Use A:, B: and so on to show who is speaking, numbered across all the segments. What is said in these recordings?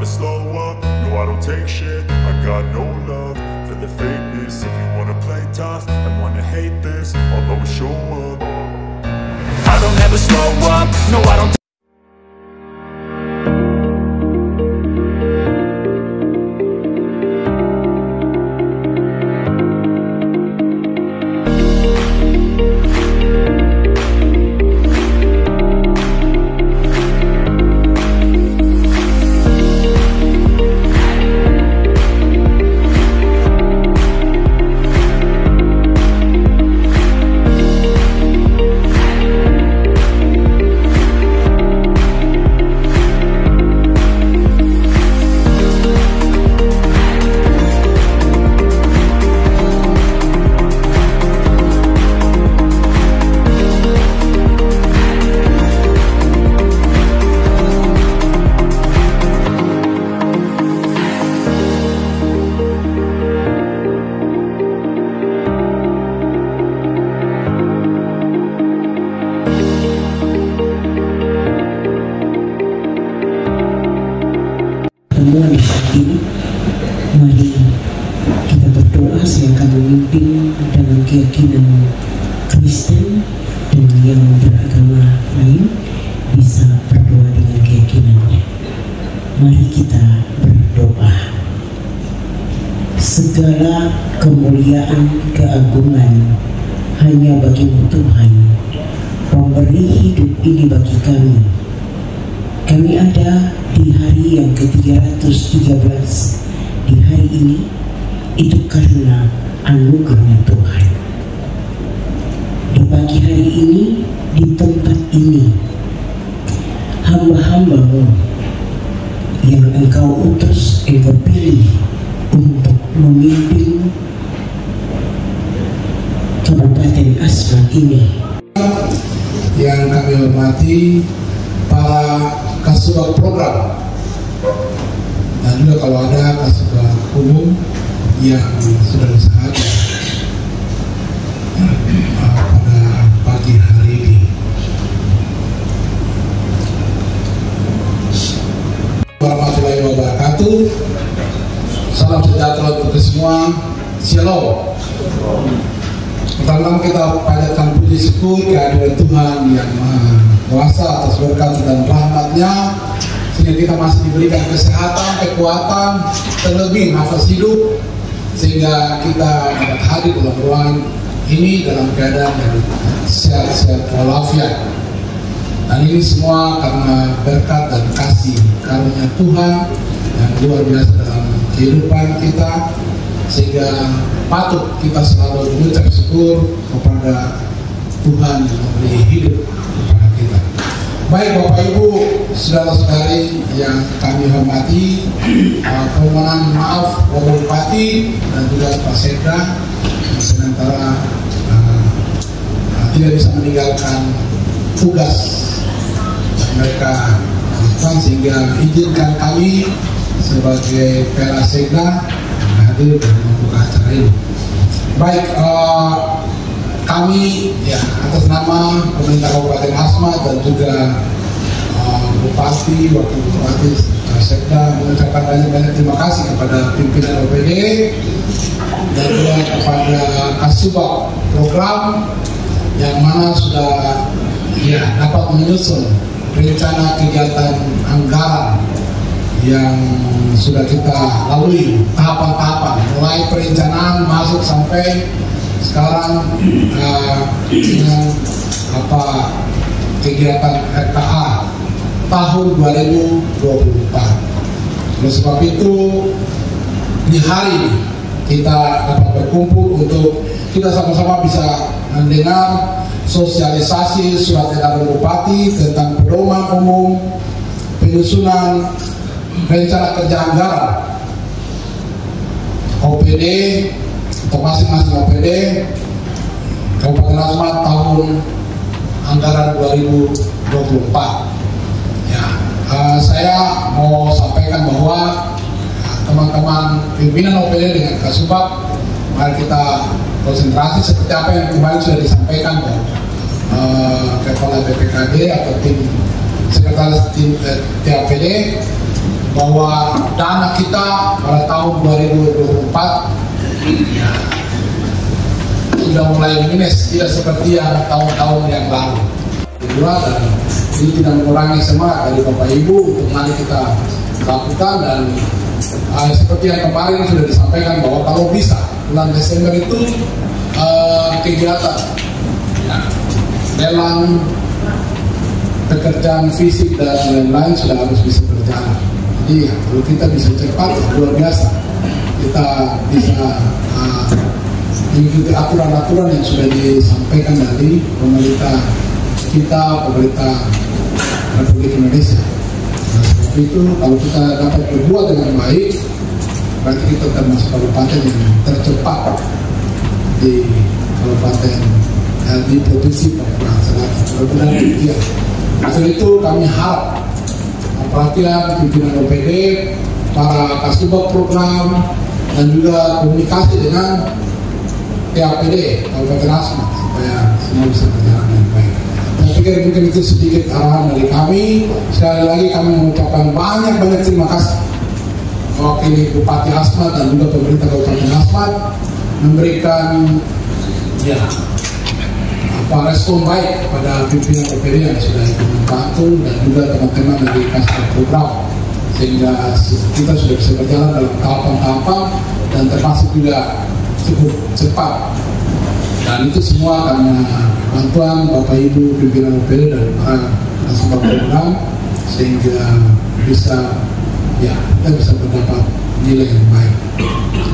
A: never slow up, no I don't take shit. I got no love for the fakeness. If you wanna play tough and wanna hate this, I'll always show up. I don't ever slow up, no I don't.
B: Pertemuan ini, mari kita berdoa. Saya akan memimpin dalam keyakinan Kristen, dan yang beragama lain bisa berdoa dengan keyakinannya. Mari kita berdoa. Segala kemuliaan, keagungan hanya bagi-Mu Tuhan, pemberi hidup ini bagi kami. Kami ada di hari yang ke-313 di hari ini, itu karena anugerah Tuhan. Di pagi hari ini, di tempat ini, hamba-hamba-Mu yang Engkau utus, Engkau pilih untuk memimpin Kabupaten Asmat ini.
C: Yang kami hormati para kasubag program, dan juga kalau ada kasubag umum yang sudah bersahaja pada pagi hari ini. Warahmatullahi wabarakatuh. Salam sejahtera untuk semua. Shalom. Pertama kita panjatkan puji syukur kehadiran Tuhan yang Maha Kuasa atas berkat dan rahmat-Nya, sehingga kita masih diberikan kesehatan, kekuatan, terlebih nafas hidup, sehingga kita dapat hadir dalam ruangan ini dalam keadaan yang sehat-sehat walafiat. Dan ini semua karena berkat dan kasih karunia Tuhan yang luar biasa dalam kehidupan kita, sehingga patut kita selalu mengucap syukur kepada Tuhan yang memberi hidup kepada kita. Baik Bapak Ibu, saudara-saudari yang kami hormati, permohonan maaf Bapak Bupati dan juga Pak Sekda yang sementara tidak bisa meninggalkan tugas mereka, sehingga izinkan kami sebagai PLA Sekda hadir dan membuka acara ini. Baik, kami ya atas nama pemerintah Kabupaten Asmat dan juga Bupati, Wakil Bupati, Sekda mengucapkan banyak-banyak terima kasih kepada pimpinan OPD dan juga kepada kasubag program yang mana sudah ya dapat menyusun rencana kegiatan anggaran yang sudah kita lalui tahapan-tahapan, mulai perencanaan masuk sampai sekarang dengan kegiatan RKA tahun 2024. Oleh sebab itu di hari ini kita dapat berkumpul untuk kita sama-sama bisa mendengar sosialisasi surat edaran Bupati tentang pedoman umum penyusunan rencana kerja anggaran OPD untuk masing-masing OPD Kabupaten Asmat tahun anggaran 2024. Ya, saya mau sampaikan bahwa teman-teman pimpinan OPD dengan Kasubag, mari kita konsentrasi seperti apa yang kemarin sudah disampaikan Kepala BPKD atau tim sekretaris tim TAPD bahwa dana kita pada tahun 2024 ya, sudah mulai minus, tidak seperti yang tahun-tahun yang lalu. Kedua, dan ini tidak mengurangi semangat dari Bapak Ibu untuk mari kita lakukan, dan seperti yang kemarin sudah disampaikan bahwa kalau bisa bulan Desember itu kegiatan ya, lelang pekerjaan fisik dan lain-lain sudah harus bisa berjalan. Jadi ya, kalau kita bisa cepat luar biasa, kita bisa mengikuti aturan-aturan yang sudah disampaikan dari pemerintah kita, pemerintah Republik Indonesia. Nah, sebab itu kalau kita dapat berbuat dengan baik, berarti kita termasuk kabupaten yang tercepat di kabupaten di provinsi Papua Selatan. Mudah-mudahan demikian. Hasil itu kami harap perhatian pimpinan OPD, para kasubag program, dan juga komunikasi dengan PAPD Kabupaten Asmat supaya semua bisa berjalan dengan baik. Saya pikir mungkin itu sedikit arahan dari kami. Sekali lagi kami mengucapkan banyak terima kasih mewakili Bupati Asmat dan juga pemerintah Kabupaten Asmat memberikan ya respon baik kepada pimpinan OPD yang sudah ikut membantu dan juga teman-teman dari kasubag program, sehingga kita sudah bisa berjalan dalam tahapan-tahapan dan termasuk juga cukup cepat, dan itu semua karena bantuan Bapak Ibu pimpinan OPD dan para kasubag program, sehingga bisa ya kita bisa mendapat nilai yang baik.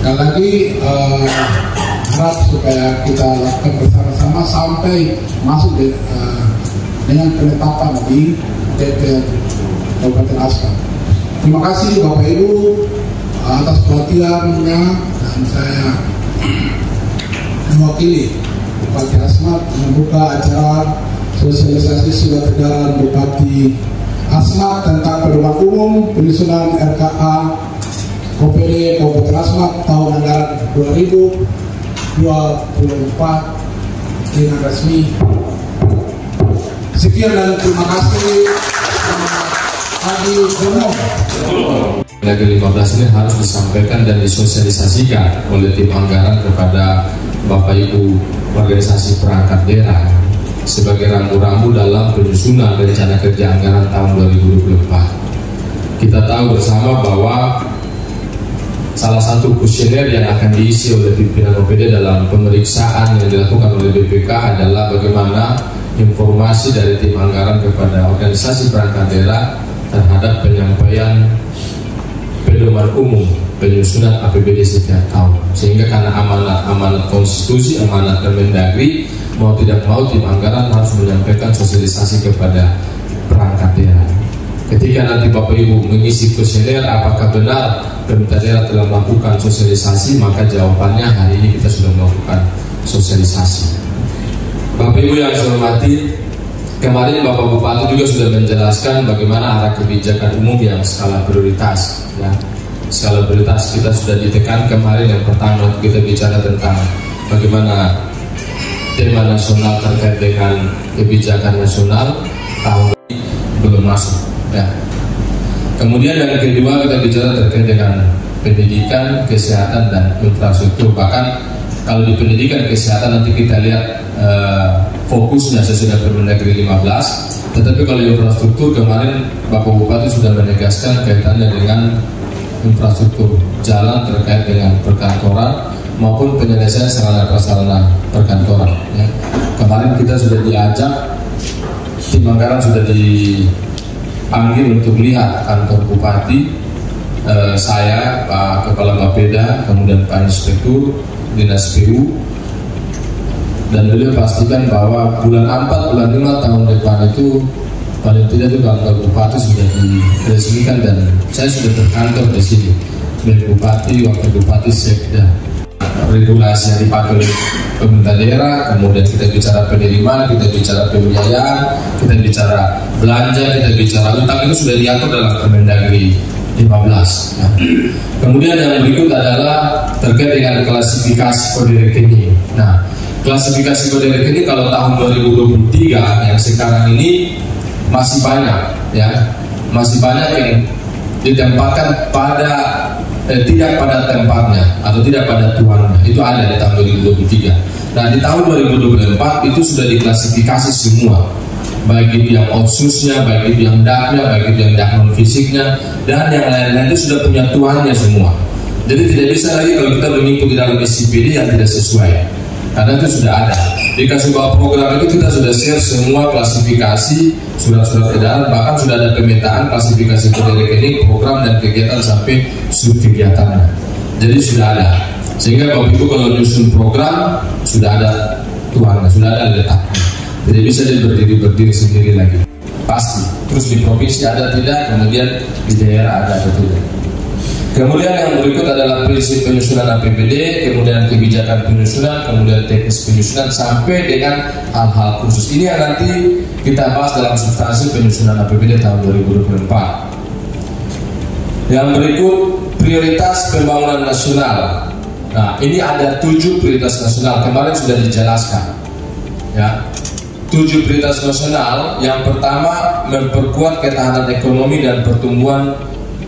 C: Sekali lagi harap supaya kita lakukan bersama-sama sampai masuk dengan penetapan di DPR Kabupaten Asmat. Terima kasih Bapak Ibu atas perhatiannya, dan saya mewakili Bupati Asmat membuka acara sosialisasi surat edaran Bupati Asmat tentang pedoman umum penyusunan RKA OPD Kabupaten Asmat tahun anggaran 2024 dengan resmi. Sekian dan terima kasih.
D: Negeri 15 ini harus disampaikan dan disosialisasikan oleh tim anggaran kepada Bapak Ibu organisasi perangkat daerah sebagai rambu-rambu dalam penyusunan rencana kerja anggaran tahun 2024. Kita tahu bersama bahwa salah satu kuesioner yang akan diisi oleh pimpinan OPD dalam pemeriksaan yang dilakukan oleh BPK adalah bagaimana informasi dari tim anggaran kepada organisasi perangkat daerah terhadap penyampaian pedoman umum penyusunan APBD setiap tahun. Sehingga karena amanat konstitusi, amanat Kemendagri, mau tidak mau tim anggaran harus menyampaikan sosialisasi kepada perangkat daerah. Ketika nanti Bapak Ibu mengisi kuesioner apakah benar pemerintah daerah telah melakukan sosialisasi, maka jawabannya hari ini kita sudah melakukan sosialisasi. Bapak Ibu yang saya hormati, kemarin Bapak Bupati juga sudah menjelaskan bagaimana arah kebijakan umum yang skala prioritas. Ya. Skala prioritas kita sudah ditekan kemarin. Yang pertama kita bicara tentang bagaimana tema nasional terkait dengan kebijakan nasional tahun ini belum masuk. Ya. Kemudian yang kedua kita bicara terkait dengan pendidikan, kesehatan dan infrastruktur. Bahkan kalau di pendidikan kesehatan nanti kita lihat fokusnya sesudah Permendagri 15. Tetapi kalau infrastruktur kemarin Bapak Bupati sudah menegaskan kaitannya dengan infrastruktur jalan terkait dengan perkantoran maupun penyelesaian sarana-prasarana perkantoran. Ya. Kemarin kita sudah diajak, tim anggaran sudah dipanggil untuk lihat kantor Bupati, saya, Pak Kepala Bapeda, kemudian Pak Inspektur Dinas PU, dan beliau pastikan bahwa bulan 4, bulan 5 tahun depan itu paling tidak itu kantor Bupati sudah diresmikan, dan saya sudah terkantor di sini, dari Bupati, Wakil Bupati, Sekda. Regulasi yang dipakai oleh pemerintah daerah, kemudian kita bicara penerimaan, kita bicara pembiayaan, kita bicara belanja, kita bicara utang, itu sudah diatur dalam Permendagri 15. Ya. Kemudian yang berikut adalah terkait dengan klasifikasi kode rekening. Nah, klasifikasi kode rekening kalau tahun 2023 yang sekarang ini masih banyak, ya, masih banyak yang ditempatkan pada tidak pada tempatnya atau tidak pada tuannya. Itu ada di tahun 2023. Nah, di tahun 2024 itu sudah diklasifikasi semua, baik itu yang otsusnya, baik itu yang daknya, baik itu yang dak non fisiknya, dan yang lain-lain itu sudah punya tuannya semua. Jadi tidak bisa lagi kalau kita mengikuti dalam SCPD yang tidak sesuai, karena itu sudah ada. Di sebuah program itu kita sudah share semua klasifikasi, surat-surat edaran, bahkan sudah ada pemetaan klasifikasi kode rekening, program dan kegiatan sampai sub kegiatannya. Jadi sudah ada. Sehingga Bapak Ibu kalau nyusun program sudah ada tuannya, sudah ada letaknya. Jadi bisa dia berdiri sendiri lagi. Pasti. Terus di provinsi ada tidak, kemudian di daerah ada atau tidak. Kemudian yang berikut adalah prinsip penyusunan APBD, kemudian kebijakan penyusunan, kemudian teknis penyusunan sampai dengan hal-hal khusus. Ini yang nanti kita bahas dalam substansi penyusunan APBD tahun 2024. Yang berikut prioritas pembangunan nasional. Nah, ini ada 7 prioritas nasional. Kemarin sudah dijelaskan. Ya. 7 prioritas nasional. Yang pertama, memperkuat ketahanan ekonomi dan pertumbuhan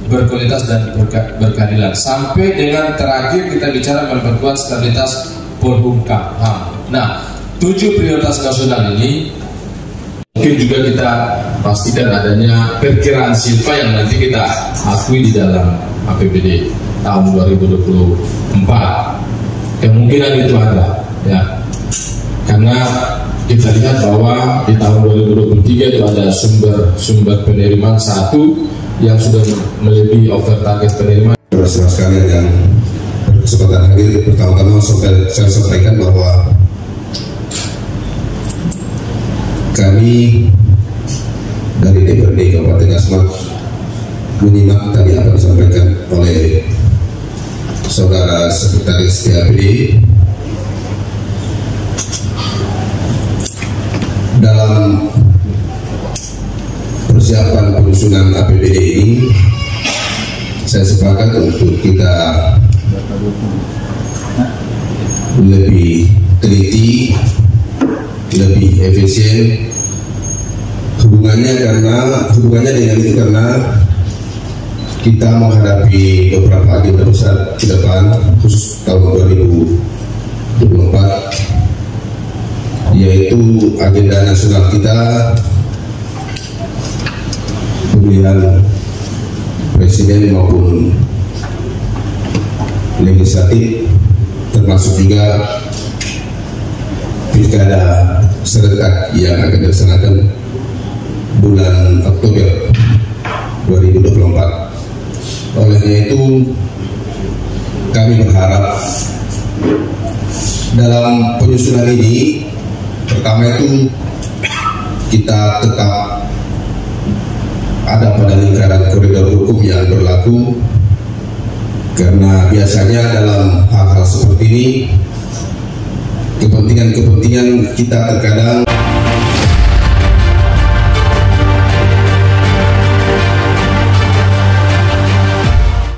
D: berkualitas dan berkeadilan. Sampai dengan terakhir kita bicara memperkuat stabilitas Polhukam HAM. Nah, 7 prioritas nasional ini mungkin juga kita pastikan adanya perkiraan silpa yang nanti kita akui di dalam APBD tahun 2024. Kemungkinan itu ada, ya. Karena kita lihat bahwa di tahun 2023 itu ada sumber penerimaan 1 yang sudah melebihi over target penerimaan.
E: Saudara sekalian yang berkesempatan hadir, pertama-tama saya sampaikan bahwa kami dari DPRD Kabupaten Asmat menyimak tadi apa disampaikan oleh Saudara Sekretaris TAPD dalam persiapan penyusunan APBD ini. Saya sepakat untuk kita lebih teliti, lebih efisien. Hubungannya dengan itu karena kita menghadapi beberapa agenda besar ke depan, khusus tahun 2024, yaitu agenda nasional kita, pemilihan presiden maupun legislatif, termasuk juga pilkada serentak yang akan dilaksanakan bulan Oktober 2024. Olehnya itu kami berharap dalam penyusunan ini, pertama itu kita tetap ada pada lingkaran koridor hukum yang berlaku, karena biasanya dalam hal-hal seperti ini kepentingan kita terkadang